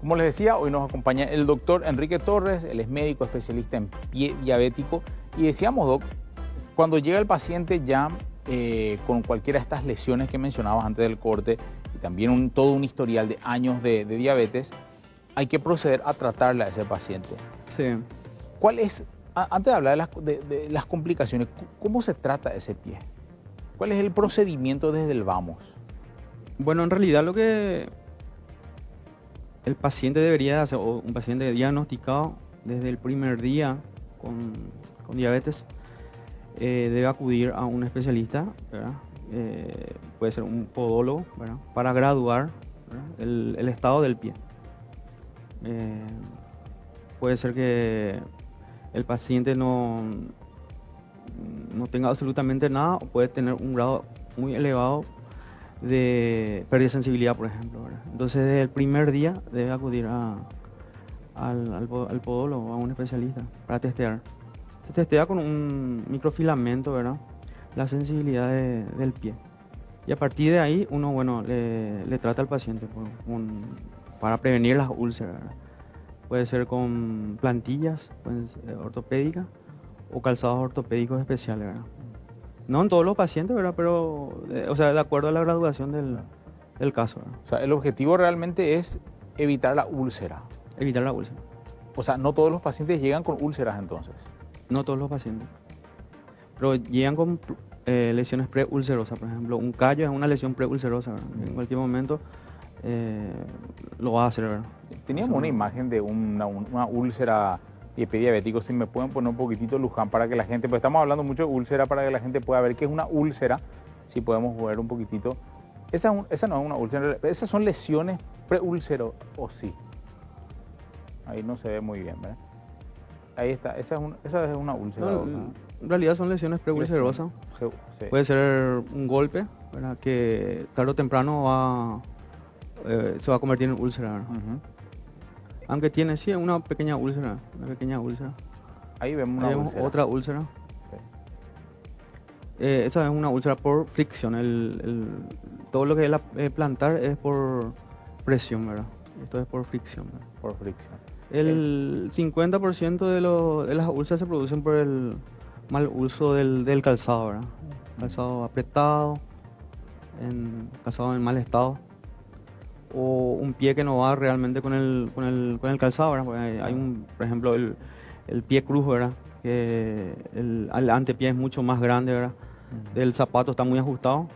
Como les decía, hoy nos acompaña el doctor Enrique Torres, él es médico especialista en pie diabético. Y decíamos, doc, cuando llega el paciente ya con cualquiera de estas lesiones que mencionabas antes del corte y también todo un historial de años de diabetes, hay que proceder a tratarle a ese paciente. Sí. ¿Cuál es, antes de hablar de las complicaciones, cómo se trata ese pie? ¿Cuál es el procedimiento desde el vamos? Bueno, en realidad lo que el paciente debería hacer, o un paciente diagnosticado desde el primer día con diabetes, debe acudir a un especialista, ¿verdad? Puede ser un podólogo, ¿verdad? Para graduar, el estado del pie. Puede ser que el paciente no tenga absolutamente nada, o puede tener un grado muy elevado de pérdida de sensibilidad, por ejemplo, ¿verdad? Entonces, desde el primer día debe acudir al podólogo, a un especialista, para testear. Se testea con un microfilamento, ¿verdad? La sensibilidad del pie. Y a partir de ahí, uno, bueno, le trata al paciente para prevenir las úlceras, ¿verdad? Puede ser con plantillas ortopédicas o calzados ortopédicos especiales, ¿verdad? No en todos los pacientes, ¿verdad? Pero, de acuerdo a la graduación del caso, ¿verdad? O sea, el objetivo realmente es evitar la úlcera. Evitar la úlcera. O sea, no todos los pacientes llegan con úlceras entonces. No todos los pacientes. Pero llegan con lesiones preulcerosas, por ejemplo. Un callo es una lesión preulcerosa, ¿verdad? En cualquier momento lo va a hacer, ¿verdad? Teníamos una imagen de una úlcera de pie diabético. Si me pueden poner un poquitito, Luján, para que la gente, pues estamos hablando mucho de úlcera, para que la gente pueda ver qué es una úlcera. Si podemos ver un poquitito. Esa no es una úlcera, esas son lesiones preúlceros, o sí. Ahí no se ve muy bien, ¿verdad? Ahí está, esa es una úlcera. No, en realidad son lesiones preulcerosas. Sí. Puede ser un golpe, ¿verdad? Que tarde o temprano se va a convertir en úlcera, ¿verdad? Aunque tiene, sí, una pequeña úlcera. Ahí vemos una úlcera. Otra úlcera. Sí. Esa es una úlcera por fricción. Todo lo que es plantar es por presión, ¿verdad? Esto es por fricción, ¿verdad? Por fricción. El 50% de las úlceras se producen por el mal uso del calzado, ¿verdad? Calzado apretado, calzado en mal estado, o un pie que no va realmente con el calzado, ¿verdad? Porque hay por ejemplo, el pie cruz, ¿verdad? Que el antepié es mucho más grande, ¿verdad? El zapato está muy ajustado.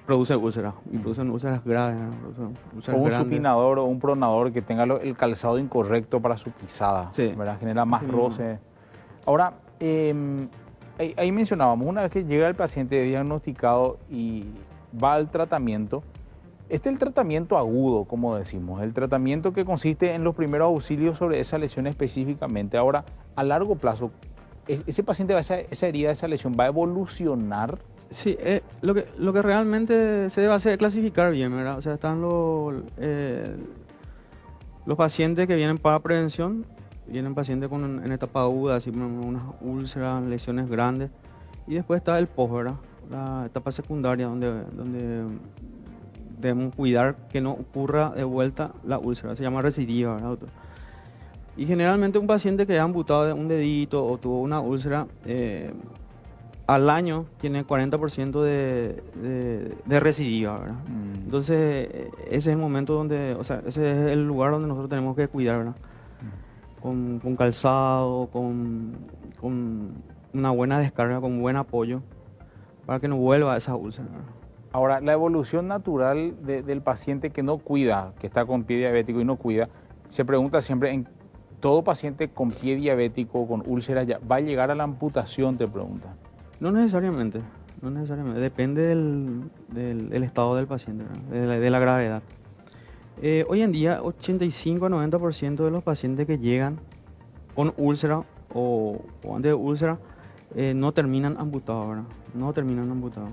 Produce úlceras, y producen úlceras graves. O un supinador o un pronador que tenga el calzado incorrecto para su pisada, sí, ¿verdad? Genera más roce. Ahora, ahí mencionábamos, una vez que llega el paciente diagnosticado y va al tratamiento, este es el tratamiento agudo, como decimos, el tratamiento que consiste en los primeros auxilios sobre esa lesión específicamente. Ahora, a largo plazo, ese paciente, esa herida, esa lesión, ¿va a evolucionar? Sí, lo que realmente se debe hacer es clasificar bien, ¿verdad? O sea, están los pacientes que vienen para prevención, vienen pacientes en etapa aguda, así unas úlceras, lesiones grandes, y después está el post, ¿verdad? La etapa secundaria donde debemos cuidar que no ocurra de vuelta la úlcera, se llama recidiva, ¿verdad, doctor? Y generalmente un paciente que ha amputado de un dedito o tuvo una úlcera, al año tiene 40% de recidiva, ¿verdad? Entonces, ese es el momento donde, o sea, ese es el lugar donde nosotros tenemos que cuidar, ¿verdad? Con calzado, con una buena descarga, con buen apoyo, para que no vuelva a esa úlcera, ¿verdad? Ahora, la evolución natural del paciente que no cuida, que está con pie diabético y no cuida, se pregunta siempre, ¿en todo paciente con pie diabético, con úlceras, ya va a llegar a la amputación? Te preguntan. No necesariamente, depende del estado del paciente, de la gravedad. Hoy en día, 85 a 90% de los pacientes que llegan con úlcera o antes de úlcera no terminan amputados, ¿verdad? No terminan amputados.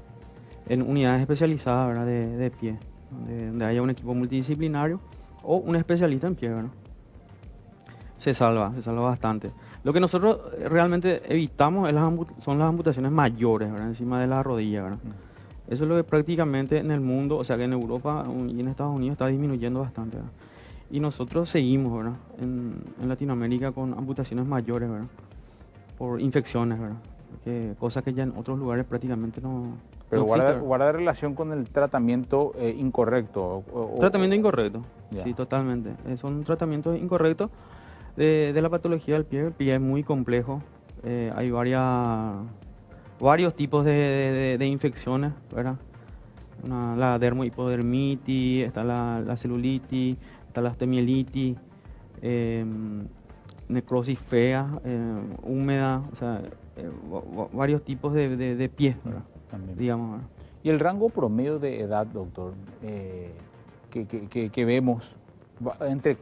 En unidades especializadas, ¿verdad? De pie, donde haya un equipo multidisciplinario o un especialista en pie, ¿verdad? Se salva bastante. Lo que nosotros realmente evitamos son las amputaciones mayores, ¿verdad? Encima de la rodilla, ¿verdad? Eso es lo que prácticamente en el mundo, o sea que en Europa y en Estados Unidos está disminuyendo bastante, ¿verdad? Y nosotros seguimos, ¿verdad? En Latinoamérica con amputaciones mayores, ¿verdad? Por infecciones, ¿verdad? Cosas que ya en otros lugares prácticamente Pero no existe, ¿verdad? guarda relación con el tratamiento incorrecto. Tratamiento incorrecto, Ya. sí, totalmente. Son tratamientos incorrectos de la patología del pie. El pie es muy complejo. Hay varios tipos de infecciones, ¿verdad? La dermohipodermitis, está la celulitis, está la osteomielitis, necrosis fea, húmeda, o sea, varios tipos de pies, ¿verdad? También. Digamos, ¿verdad? ¿Y el rango promedio de edad, doctor, que vemos, entre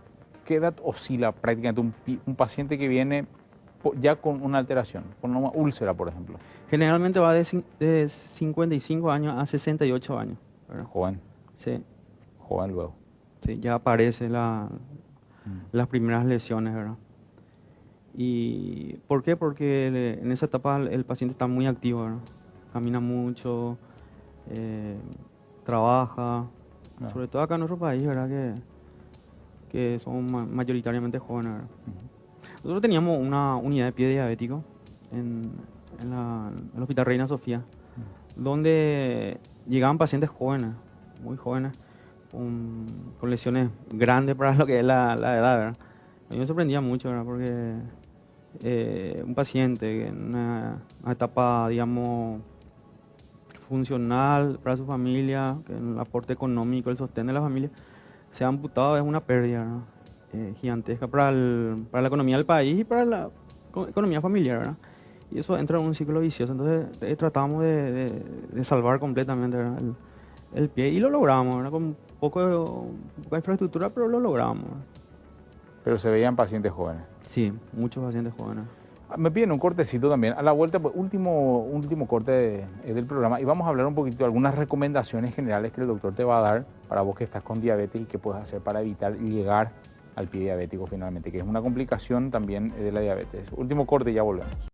qué edad oscila prácticamente un paciente que viene ya con una alteración, con una úlcera, por ejemplo? Generalmente va de 55 años a 68 años, ¿verdad? Joven, Sí, joven luego. sí, ya aparecen las primeras lesiones, ¿verdad? ¿Y por qué? Porque en esa etapa el paciente está muy activo, ¿verdad? Camina mucho, trabaja, Claro. sobre todo acá en nuestro país, ¿verdad? Que son mayoritariamente jóvenes, ¿verdad? Nosotros teníamos una unidad de pie diabético en el Hospital Reina Sofía, donde llegaban pacientes jóvenes, muy jóvenes, con lesiones grandes para lo que es la edad, ¿verdad? A mí me sorprendía mucho, ¿verdad? Porque un paciente en una etapa, digamos, funcional para su familia, que el aporte económico, el sostén de la familia, se ha amputado, es una pérdida, ¿verdad? Gigantesca para la economía del país y para la economía familiar, ¿verdad? Y eso entra en un ciclo vicioso. Entonces tratamos de salvar completamente, ¿verdad? El pie y lo logramos, ¿verdad? Con poca infraestructura, pero lo logramos, ¿verdad? Pero se veían pacientes jóvenes. Sí, muchos pacientes jóvenes. Me piden un cortecito también. A la vuelta, pues, último corte del programa y vamos a hablar un poquito de algunas recomendaciones generales que el doctor te va a dar para vos que estás con diabetes y qué puedes hacer para evitar llegar al pie diabético finalmente, que es una complicación también de la diabetes. Último corte y ya volvemos.